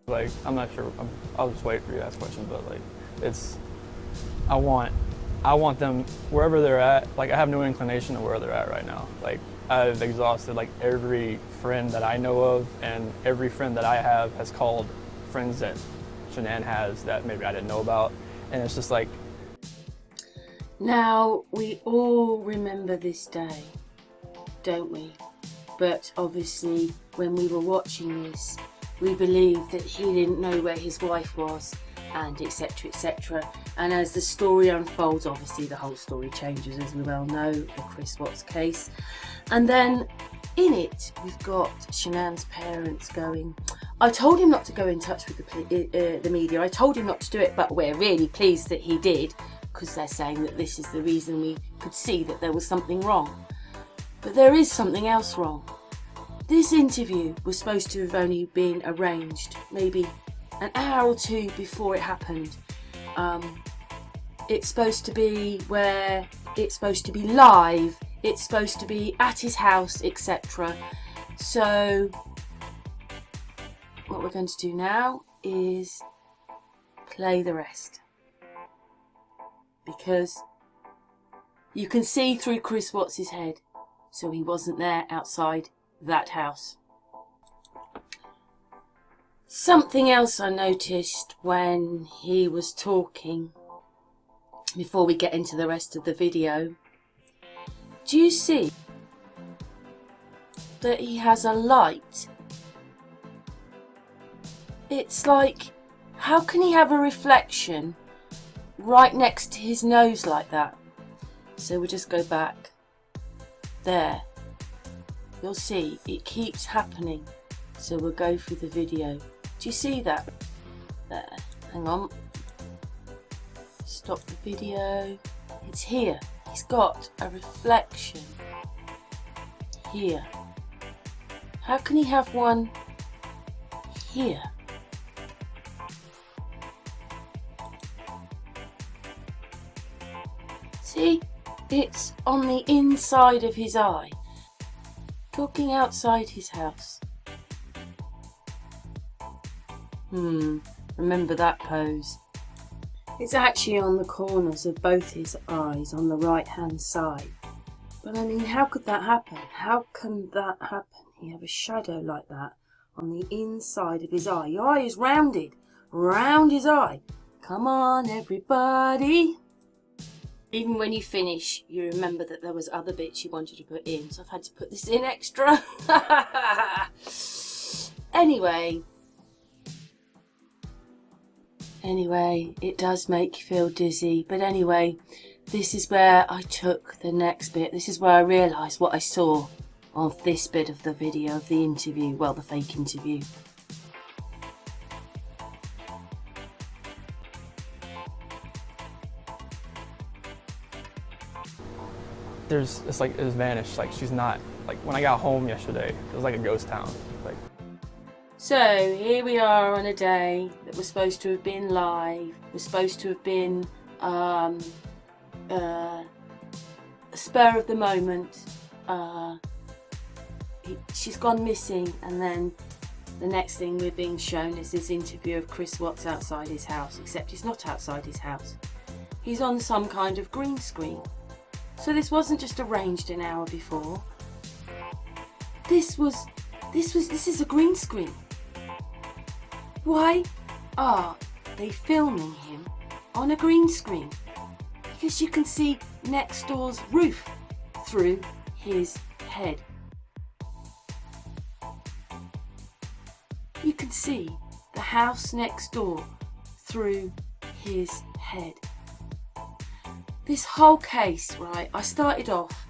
Like, I'm not sure. I'll just wait for you to ask questions, but like, it's, I want, I want them wherever they're at. Like, I have no inclination of where they're at right now. Like, I've exhausted like every friend that I know of, and every friend that I have has called friends that Shanann has that maybe I didn't know about, and it's just like, Now, we all remember this day, don't we? But obviously, when we were watching this, we believed that he didn't know where his wife was, and etc, etc. And as the story unfolds, obviously the whole story changes, as we well know, the Chris Watts case. And then in it, we've got Shanann's parents going, I told him not to go in touch with the media. I told him not to do it, but we're really pleased that he did, because they're saying that this is the reason we could see that there was something wrong. But there is something else wrong. This interview was supposed to have only been arranged maybe an hour or two before it happened. It's supposed to be where it's supposed to be live, it's supposed to be at his house, etc. So what we're going to do now is play the rest, because you can see through Chris Watts' head, so he wasn't there outside that house. Something else I noticed when he was talking, before we get into the rest of the video, do you see that he has a light? It's like, how can he have a reflection right next to his nose like that? So we'll just go back there. You'll see it keeps happening. So we'll go through the video. Do you see that? There. Hang on. Stop the video. It's here. He's got a reflection here. How can he have one here? See? It's on the inside of his eye. Talking outside his house. Remember that pose. It's actually on the corners of both his eyes on the right hand side. But I mean, how could that happen? How can that happen? You have a shadow like that on the inside of his eye. Your eye is rounded. Round his eye. Come on, everybody. Even when you finish, you remember that there was other bits you wanted to put in. So I've had to put this in extra. Anyway, it does make you feel dizzy. But anyway, this is where I took the next bit. This is where I realised what I saw of this bit of the video, of the interview. Well, the fake interview. it's like, it's vanished. Like, she's not, like, when I got home yesterday, it was like a ghost town. Like, so here we are on a day that was supposed to have been live, was supposed to have been a spur of the moment. She's gone missing, and then the next thing we're being shown is this interview of Chris Watts outside his house, except he's not outside his house. He's on some kind of green screen. So this wasn't just arranged an hour before. This is a green screen. Why are they filming him on a green screen? Because you can see next door's roof through his head. You can see the house next door through his head. This whole case, right, I started off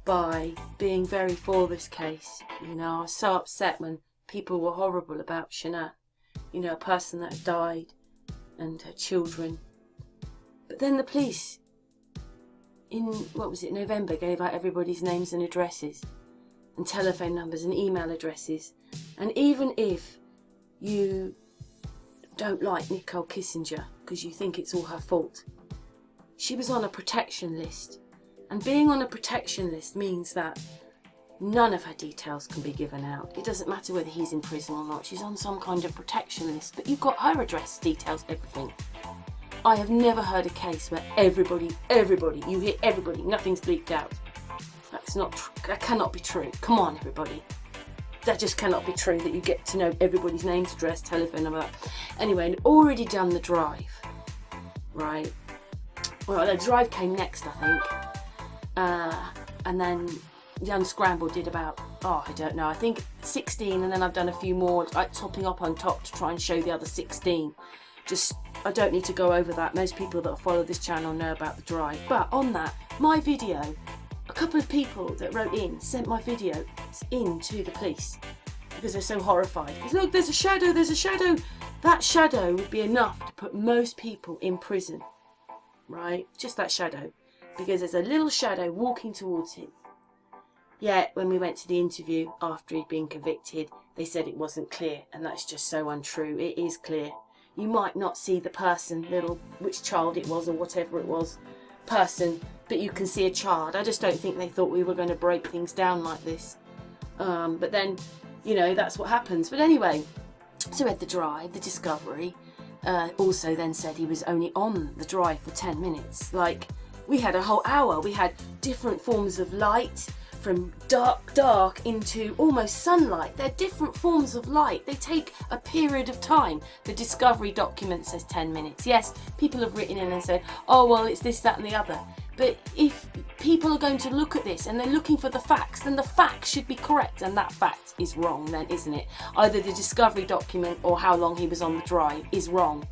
by being very for this case. You know, I was so upset when people were horrible about Shanann. You know, a person that had died and her children. But then the police, in, what was it, November, gave out everybody's names and addresses and telephone numbers and email addresses. And even if you don't like Nicole Kissinger because you think it's all her fault, she was on a protection list. And being on a protection list means that None of her details can be given out. It doesn't matter whether he's in prison or not. She's on some kind of protection list, but you've got her address, details, everything. I have never heard a case where everybody, you hear everybody, nothing's bleeped out. That's not true. That cannot be true. Come on, everybody. That just cannot be true, that you get to know everybody's names, address, telephone number. Anyway, I'd already done the drive, right? Well, the drive came next, I think. And then the Unscrambled did about, I don't know, I think 16, and then I've done a few more, like topping up on top to try and show the other 16. Just, I don't need to go over that. Most people that follow this channel know about the drive. But on that, my video, a couple of people that wrote in sent my video in to the police because they're so horrified. Because look, there's a shadow, there's a shadow. That shadow would be enough to put most people in prison, right? Just that shadow. Because there's a little shadow walking towards him. Yet, when we went to the interview after he'd been convicted, they said it wasn't clear, and that's just so untrue. It is clear. You might not see the person, which child it was or whatever it was, person, but you can see a child. I just don't think they thought we were going to break things down like this. But then, you know, that's what happens. But anyway, so we had the drive, the discovery. Also then said he was only on the drive for 10 minutes. Like, we had a whole hour. We had different forms of light, from dark into almost sunlight. They're different forms of light. They take a period of time. The discovery document says 10 minutes. Yes, people have written in and said, oh, well, it's this, that and the other. But if people are going to look at this and they're looking for the facts, then the facts should be correct, and that fact is wrong then, isn't it? Either the discovery document or how long he was on the drive is wrong.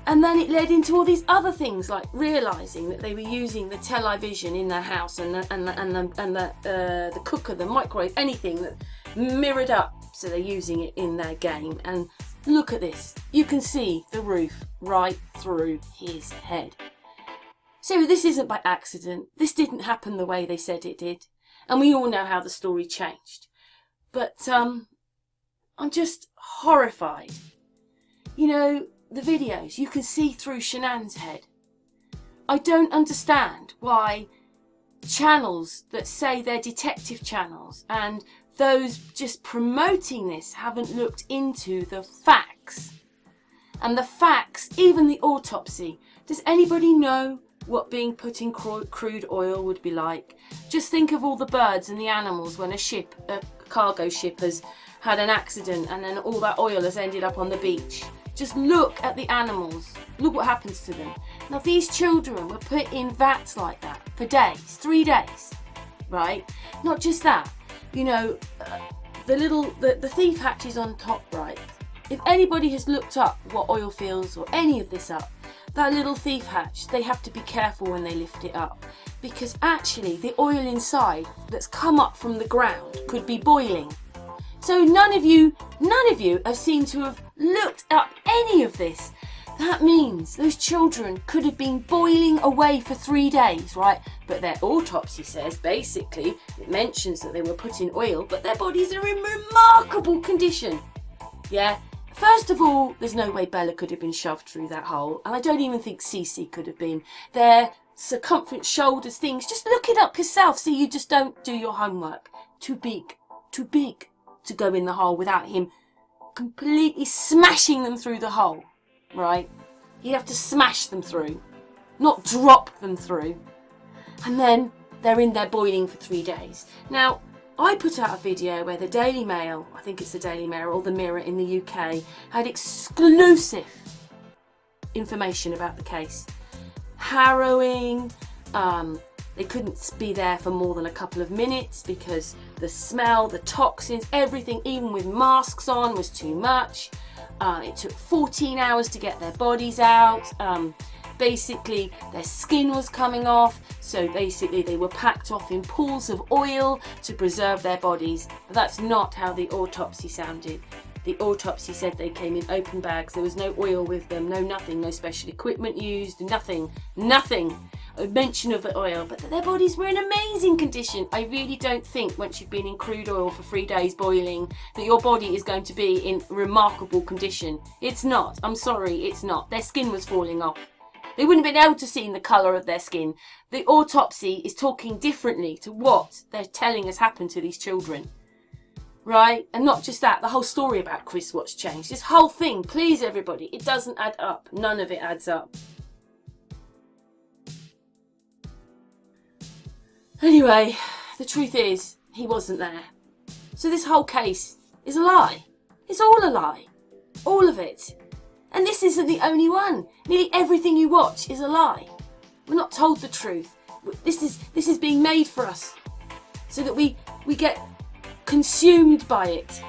And then it led into all these other things, like realising that they were using the television in their house and the cooker, the microwave, anything that mirrored up. So they're using it in their game. And look at this. You can see the roof right through his head. So this isn't by accident. This didn't happen the way they said it did. And we all know how the story changed. But I'm just horrified. You know, the videos, you can see through Shanann's head. I don't understand why channels that say they're detective channels and those just promoting this haven't looked into the facts. And the facts, even the autopsy. Does anybody know what being put in crude oil would be like? Just think of all the birds and the animals when a cargo ship has had an accident and then all that oil has ended up on the beach. Just look at the animals. Look what happens to them. Now, these children were put in vats like that for days, 3 days, right? Not just that. You know, the thief hatches on top, right? If anybody has looked up what oil fields or any of this up, that little thief hatch, they have to be careful when they lift it up, because actually the oil inside that's come up from the ground could be boiling. So none of you have seemed to have looked up any of this. That means those children could have been boiling away for 3 days, right? But their autopsy says, basically, it mentions that they were put in oil, but their bodies are in remarkable condition. Yeah? First of all, there's no way Bella could have been shoved through that hole, and I don't even think Cece could have been. Their circumference, shoulders, things, just look it up yourself, so you just don't do your homework. Too big to go in the hole without him completely smashing them through the hole, right? You'd have to smash them through, not drop them through. And then they're in there boiling for 3 days. Now, I put out a video where the Daily Mail, I think it's the Daily Mail or the Mirror in the UK, had exclusive information about the case. Harrowing, they couldn't be there for more than a couple of minutes because the smell, the toxins, everything, even with masks on, was too much. It took 14 hours to get their bodies out. Basically, their skin was coming off. So basically, they were packed off in pools of oil to preserve their bodies. But that's not how the autopsy sounded. The autopsy said they came in open bags. There was no oil with them, no nothing, no special equipment used, nothing. A mention of the oil, but their bodies were in amazing condition. I really don't think once you've been in crude oil for 3 days boiling that your body is going to be in remarkable condition. It's not. I'm sorry, it's not. Their skin was falling off. They wouldn't have been able to see the colour of their skin. The autopsy is talking differently to what they're telling us happened to these children. Right? And not just that, the whole story about Chris Watts changed. This whole thing, please everybody, it doesn't add up. None of it adds up. Anyway, the truth is, he wasn't there. So this whole case is a lie. It's all a lie. All of it. And this isn't the only one. Nearly everything you watch is a lie. We're not told the truth. This is being made for us so that we get consumed by it.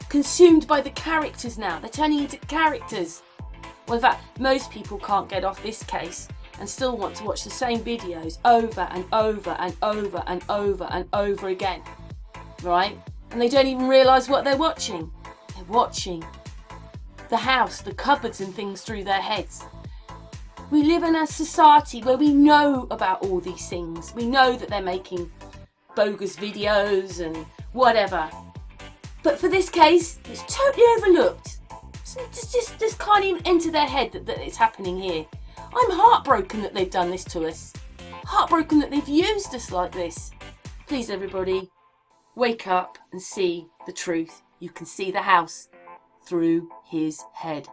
Consumed by the characters now. They're turning into characters. Well, in fact, most people can't get off this case and still want to watch the same videos over and over and over and over and over again. Right? And they don't even realise what they're watching. They're watching the house, the cupboards and things through their heads. We live in a society where we know about all these things. We know that they're making bogus videos and whatever. But for this case, it's totally overlooked. Just can't even enter their head that it's happening here. I'm heartbroken that they've done this to us. Heartbroken that they've used us like this. Please everybody, wake up and see the truth. You can see the house through his head.